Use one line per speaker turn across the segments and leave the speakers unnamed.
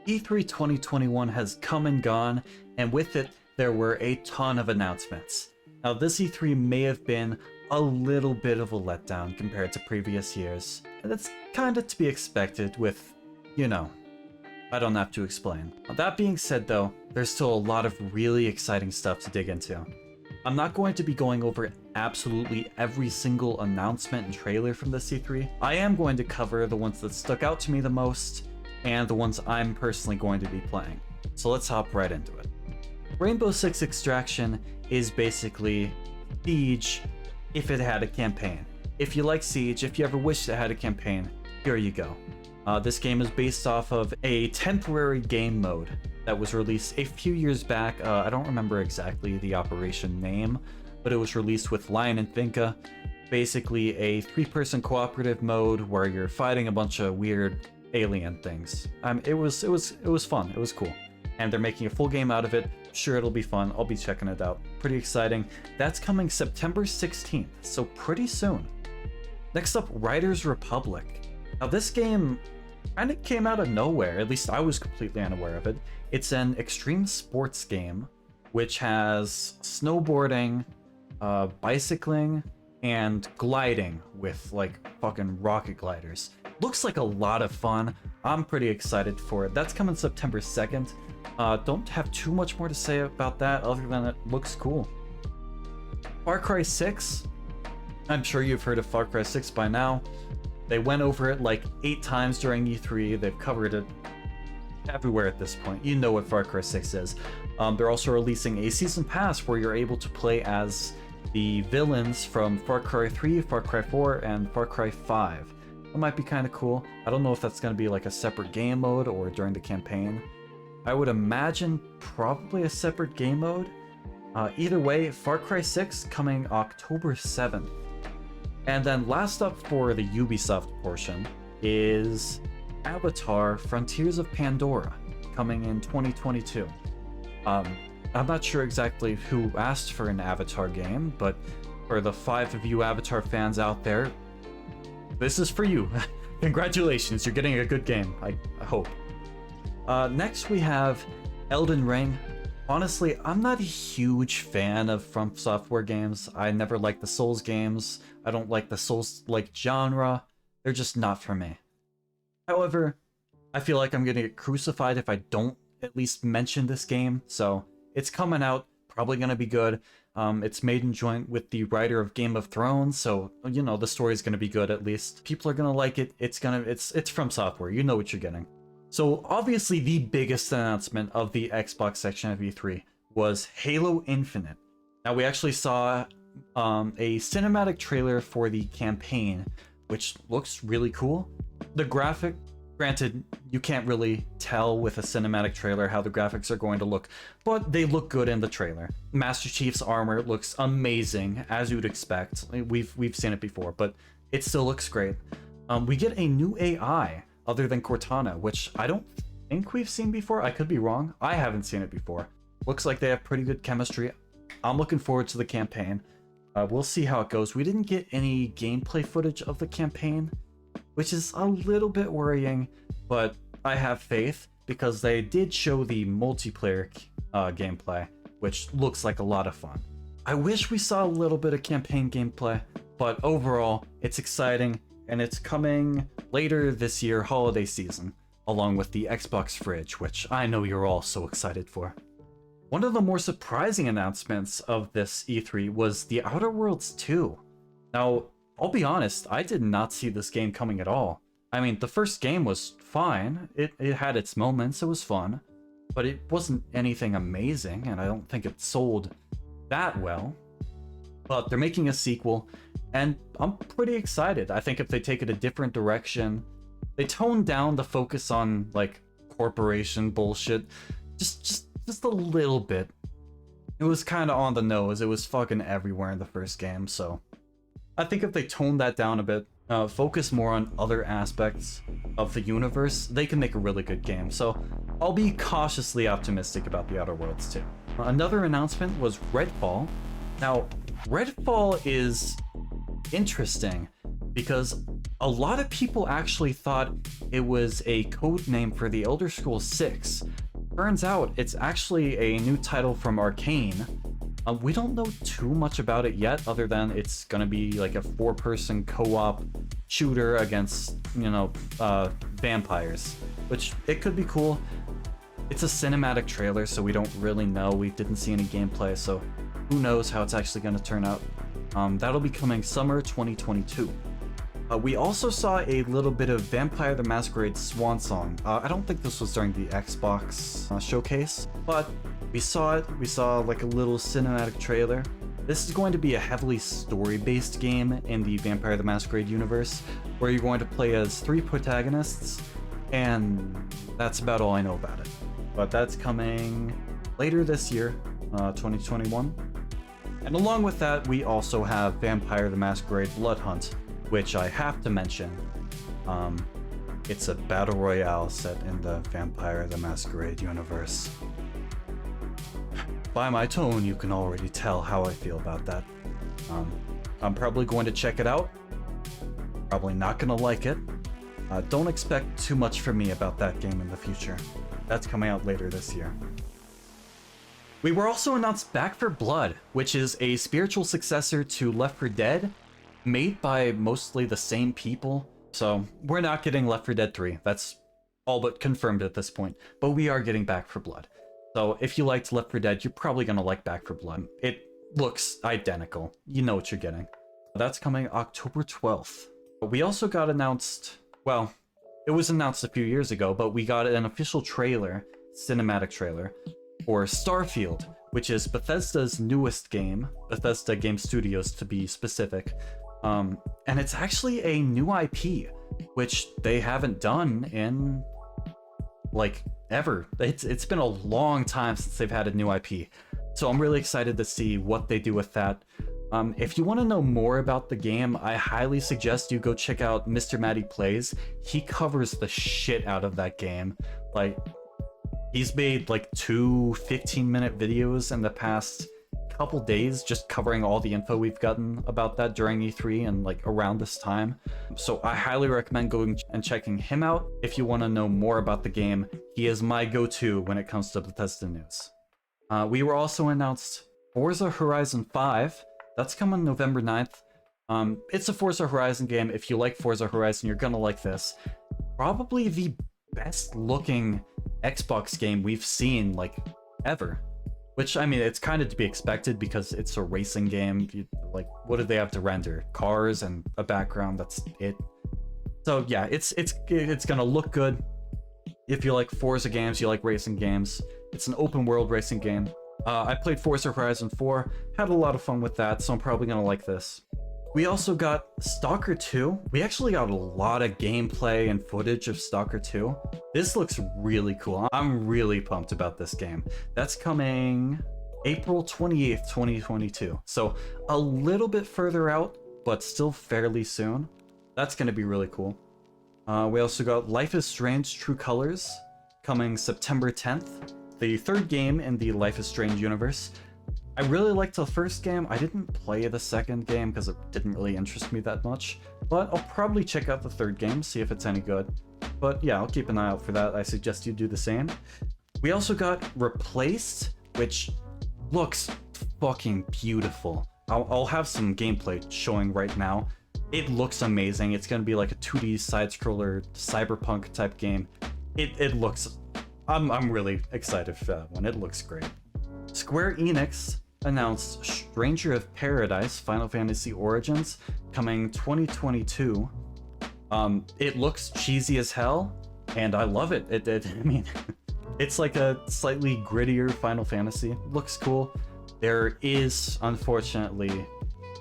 E3 2021 has come and gone, and with it, there were a ton of announcements. Now, this E3 may have been a little bit of a letdown compared to previous years, and that's kinda to be expected with, you know, I don't have to explain. That being said though, there's still a lot of really exciting stuff to dig into. I'm not going to be going over absolutely every single announcement and trailer from this E3. I am going to cover the ones that stuck out to me the most, and the ones I'm personally going to be playing. So let's hop right into it. Rainbow Six Extraction is basically Siege if it had a campaign. If you like Siege, if you ever wished it had a campaign, here you go. This game is based off of a temporary game mode that was released a few years back. I don't remember exactly the operation name, but it was released with Lion and Finca. Basically a 3-person cooperative mode where you're fighting a bunch of weird alien things. It was fun. It was cool, and they're making a full game out of it. Sure, it'll be fun. I'll be checking it out. Pretty exciting. That's coming September 16th, so pretty soon. Next up, Riders Republic. Now this game kind of came out of nowhere. At least I was completely unaware of it. It's an extreme sports game which has snowboarding, bicycling, and gliding with like fucking rocket gliders. Looks like a lot of fun. I'm pretty excited for it. That's coming September 2nd. Don't have too much more to say about that other than it looks cool. Far Cry 6. I'm sure you've heard of Far Cry 6 by now. They went over it like 8 times during E3. They've covered it everywhere at this point. You know what Far Cry 6 is. They're also releasing a season pass where you're able to play as the villains from Far Cry 3, Far Cry 4, and Far Cry 5. That might be kind of cool. I don't know if that's going to be like a separate game mode or during the campaign. I would imagine probably a separate game mode. Either way, Far Cry 6 coming October 7th. And then last up for the Ubisoft portion is Avatar: Frontiers of Pandora, coming in 2022. I'm not sure exactly who asked for an Avatar game, but for the 5 of you Avatar fans out there, this is for you. Congratulations, you're getting a good game, I hope. Next we have Elden Ring. Honestly, I'm not a huge fan of From Software games. I never liked the Souls games. I don't like the Souls-like genre. They're just not for me. However, I feel like I'm gonna get crucified if I don't at least mention this game, so it's coming out, probably gonna be good. It's made in joint with the writer of Game of Thrones, so you know the story's gonna be good at least. People are gonna like it. It's From Software. You know what you're getting. So obviously the biggest announcement of the Xbox section of E3 was Halo Infinite. Now we actually saw a cinematic trailer for the campaign, which looks really cool. The graphic, granted, you can't really tell with a cinematic trailer how the graphics are going to look, but they look good in the trailer. Master Chief's armor looks amazing, as you would expect. We've seen it before, but it still looks great. We get a new AI other than Cortana, which I don't think we've seen before. I could be wrong. I haven't seen it before. Looks like they have pretty good chemistry. I'm looking forward to the campaign. We'll see how it goes. We didn't get any gameplay footage of the campaign, which is a little bit worrying, but I have faith because they did show the multiplayer gameplay, which looks like a lot of fun. I wish we saw a little bit of campaign gameplay, but overall, it's exciting, and it's coming later this year, holiday season, along with the Xbox Fridge, which I know you're all so excited for. One of the more surprising announcements of this E3 was The Outer Worlds 2. Now, I'll be honest, I did not see this game coming at all. I mean, the first game was fine, it had its moments, it was fun, but it wasn't anything amazing, and I don't think it sold that well. But they're making a sequel, and I'm pretty excited. I think if they take it a different direction, they tone down the focus on, like, corporation bullshit, just a little bit. It was kind of on the nose, it was fucking everywhere in the first game, so I think if they tone that down a bit, focus more on other aspects of the universe, they can make a really good game. So I'll be cautiously optimistic about The Outer Worlds 2. Another announcement was Redfall. Now, Redfall is interesting because a lot of people actually thought it was a code name for the Elder Scrolls 6. Turns out it's actually a new title from Arcane. We don't know too much about it yet, other than it's gonna be like a 4-person co-op shooter against, vampires, which it could be cool. It's a cinematic trailer, so we don't really know. We didn't see any gameplay, so who knows how it's actually gonna turn out. That'll be coming summer 2022. We also saw a little bit of Vampire the Masquerade Swan Song. I don't think this was during the Xbox showcase, but we saw it. We saw like a little cinematic trailer. This is going to be a heavily story-based game in the Vampire the Masquerade universe, where you're going to play as 3 protagonists, and that's about all I know about it. But that's coming later this year, 2021. And along with that, we also have Vampire the Masquerade Blood Hunt, which I have to mention. It's a battle royale set in the Vampire the Masquerade universe. By my tone, you can already tell how I feel about that. I'm probably going to check it out. Probably not gonna like it. Don't expect too much from me about that game in the future. That's coming out later this year. We were also announced Back 4 Blood, which is a spiritual successor to Left 4 Dead, made by mostly the same people. So we're not getting Left 4 Dead 3. That's all but confirmed at this point. But we are getting Back 4 Blood. So if you liked Left 4 Dead, you're probably gonna like Back 4 Blood. It looks identical. You know what you're getting. That's coming October 12th. We also got announced, well, it was announced a few years ago, but we got an official trailer, cinematic trailer, for Starfield, which is Bethesda's newest game, Bethesda Game Studios to be specific. And it's actually a new IP, which they haven't done in, like, ever. It's been a long time since they've had a new IP. So I'm really excited to see what they do with that. If you want to know more about the game, I highly suggest you go check out Mr. Matty Plays. He covers the shit out of that game. Like, he's made like 2 15-minute videos in the past couple days just covering all the info we've gotten about that during E3 and like around this time. So I highly recommend going and checking him out if you want to know more about the game. He is my go-to when it comes to Bethesda news. We were also announced Forza Horizon 5. That's coming November 9th. It's a Forza Horizon game. If you like Forza Horizon, you're gonna like this. Probably the best looking Xbox game we've seen like ever. Which, I mean, it's kind of to be expected because it's a racing game. Like, what do they have to render? Cars and a background, that's it. So yeah, it's gonna look good. If you like Forza games, you like racing games. It's an open world racing game. I played Forza Horizon 4, had a lot of fun with that, so I'm probably gonna like this. We also got S.T.A.L.K.E.R 2. We actually got a lot of gameplay and footage of S.T.A.L.K.E.R 2. This looks really cool. I'm really pumped about this game. That's coming April 28th, 2022. So a little bit further out, but still fairly soon. That's gonna be really cool. We also got Life is Strange True Colors coming September 10th. The third game in the Life is Strange universe. I really liked the first game. I didn't play the second game because it didn't really interest me that much, but I'll probably check out the third game, see if it's any good. But yeah, I'll keep an eye out for that. I suggest you do the same. We also got Replaced, which looks fucking beautiful. I'll have some gameplay showing right now. It looks amazing. It's gonna be like a 2D side-scroller cyberpunk type game. It looks... I'm really excited for that one. It looks great. Square Enix announced Stranger of Paradise Final Fantasy Origins coming 2022. It looks cheesy as hell, and I love it. I mean, it's like a slightly grittier Final Fantasy. Looks cool. There is, unfortunately,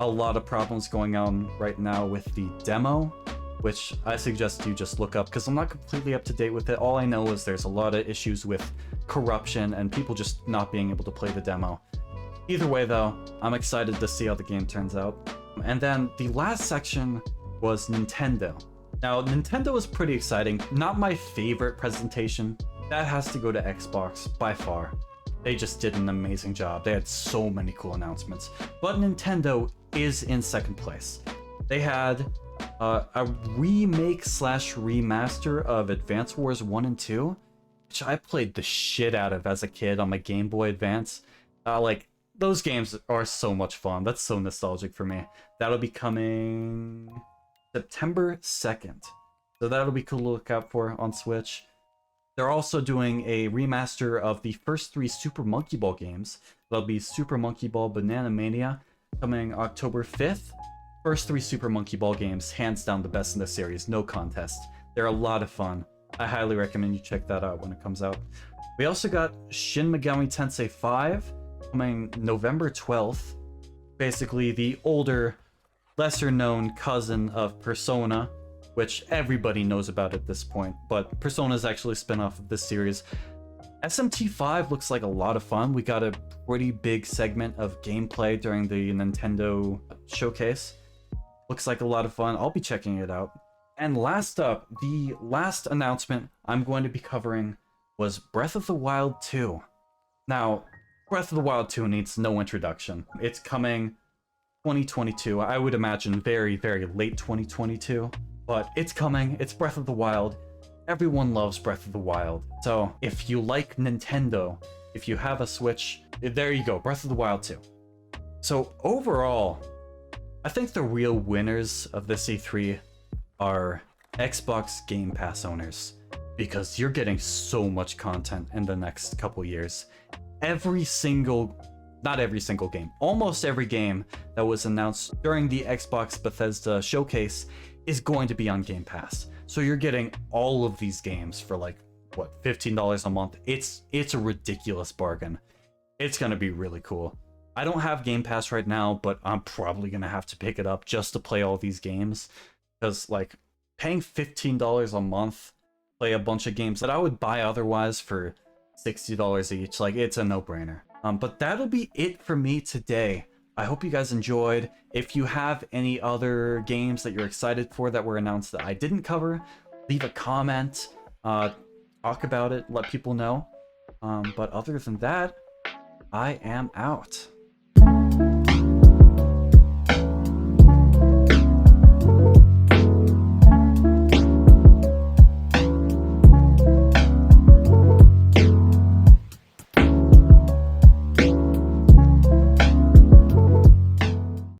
a lot of problems going on right now with the demo, which I suggest you just look up because I'm not completely up to date with it. All I know is there's a lot of issues with corruption and people just not being able to play the demo. Either way though, I'm excited to see how the game turns out. And then the last section was Nintendo. Now, Nintendo was pretty exciting. Not my favorite presentation. That has to go to Xbox by far. They just did an amazing job. They had so many cool announcements. But Nintendo is in second place. They had a remake slash remaster of Advance Wars 1 and 2, which I played the shit out of as a kid on my Game Boy Advance. Like, those games are so much fun. That's so nostalgic for me. That'll be coming September 2nd. So that'll be cool to look out for on Switch. They're also doing a remaster of the first 3 Super Monkey Ball games. That'll be Super Monkey Ball Banana Mania coming October 5th. First 3 Super Monkey Ball games, hands down the best in the series, no contest. They're a lot of fun. I highly recommend you check that out when it comes out. We also got Shin Megami Tensei 5 coming November 12th. Basically the older, lesser known cousin of Persona, which everybody knows about at this point, but Persona is actually a spin-off of this series. SMT5 looks like a lot of fun. We got a pretty big segment of gameplay during the Nintendo showcase. Looks like a lot of fun. I'll be checking it out. And last up, the last announcement I'm going to be covering was Breath of the Wild 2. Now, Breath of the Wild 2 needs no introduction. It's coming 2022. I would imagine very, very late 2022. But it's coming. It's Breath of the Wild. Everyone loves Breath of the Wild. So if you like Nintendo, if you have a Switch, there you go, Breath of the Wild 2. So overall, I think the real winners of this E3 are Xbox Game Pass owners, because you're getting so much content in the next couple years. Not every single game, almost every game that was announced during the Xbox Bethesda showcase is going to be on Game Pass. So you're getting all of these games for like, what, $15 a month? It's a ridiculous bargain. It's gonna be really cool. I don't have Game Pass right now, but I'm probably gonna have to pick it up just to play all these games. Because, like, paying $15 a month, play a bunch of games that I would buy otherwise for $60 each, like, it's a no-brainer. But that'll be it for me today. I hope you guys enjoyed. If you have any other games that you're excited for that were announced that I didn't cover, leave a comment, talk about it, let people know. But other than that, I am out.